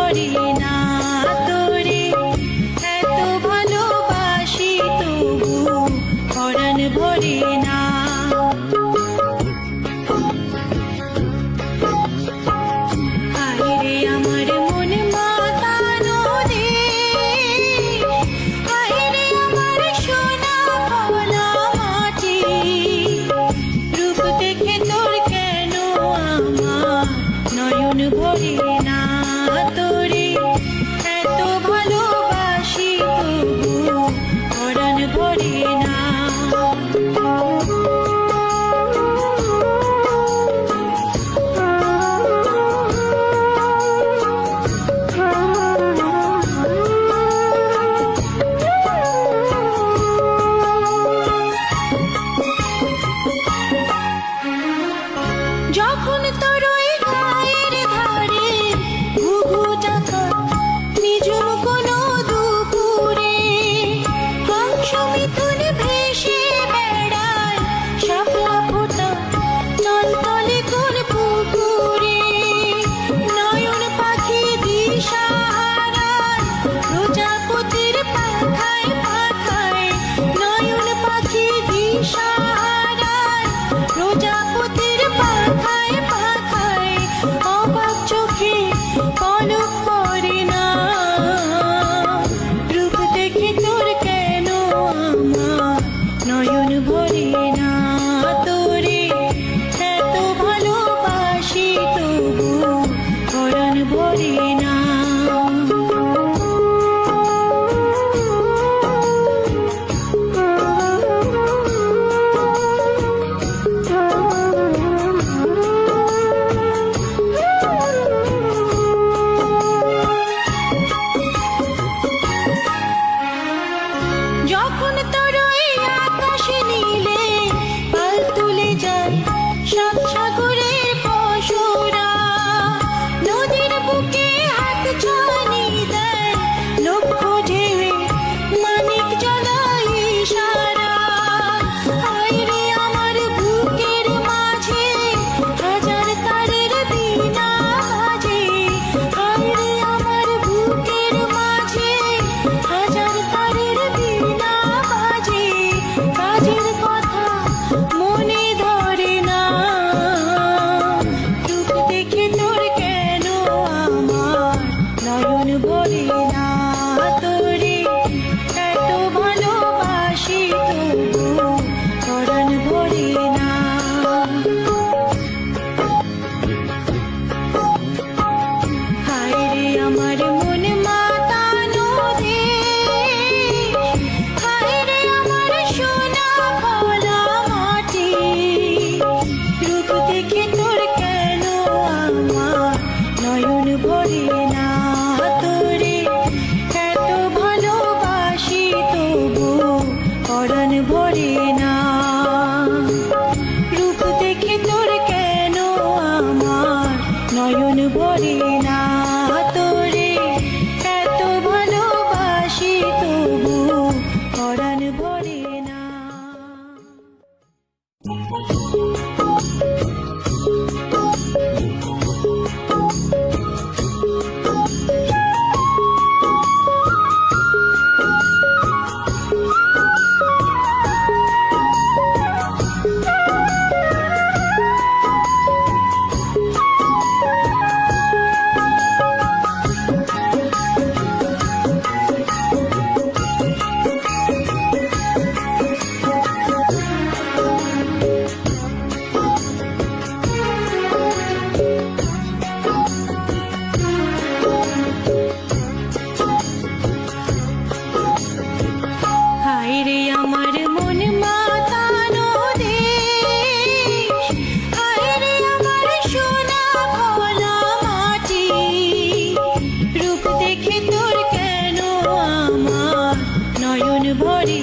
ভরে না তোরে, এত ভালোবাসি তবু পরাণ ভরে না। আইরে আমার মন মাতানো রে, আইরে আমার সোনা ভোলা মাটি, রূপ দেখে তোর কেন আমার নয়ন ভরে না তোরে, এত ভালোবাসি তবু পরাণ ভরে না। যখন তোর ওই গায়ের ধারে ঘুঘু ডাকা নিঝুম কোনো দুপুরে, হংস মিথুন ভেসে বেড়ায় শাপলা ফোটা নলতলে কোন পুকুরে, নয়ন পাখি দিশাহারায় প্রজাপতির পাখায় পাখায়, নয়ন পাখি দিশাহারায় প্রজাপতির পাখায় পাখায়, অবাক চোখে পলক পড়ে না, রূপ দেখে তোর কেন আমার নয়ন ভরে না তোরে, এত ভালোবাসি তবু পরাণ ভরে না। যখন তোর ওই আকাশ নীলে পাল তুলে যায় সাত সাগরের পশুরা, নদীর বুকে হাত ছানি দেয় লক্ষ ঢেউয়ে মানিক জ্বালায় ইশারা, আইরে আমার বুকের মাঝে হাজার তারের বীণা বাজে, আইরে আমার বুকের মাঝে হাজার তারের বীণা বাজে, কাজের কথা মনে ধরে না, রূপ দেখে তোর কেন আমার নয়ন ভরে না তোরে, এত ভালোবাসি তবু পরাণ ভরে না। হায়রে আমার মন মাতানো রে, হায়রে আমার সোনা ভোলা মাটি, রূপ দেখে তোর কেন আমার নয়ন ভরে না তোরে, এত ভালোবাসি তবু পরাণ ভরে না, রূপ দেখে তোর কেন আমার নয়ন ভরে না তোরে, এত ভালোবাসি তবু পরাণ ভরে না। হায়রে আমার মন মাতানো রে, হায়রে আমার সোনা ভোলা মাটি, রূপ দেখে তোর কেন আমার নয়ন ভরে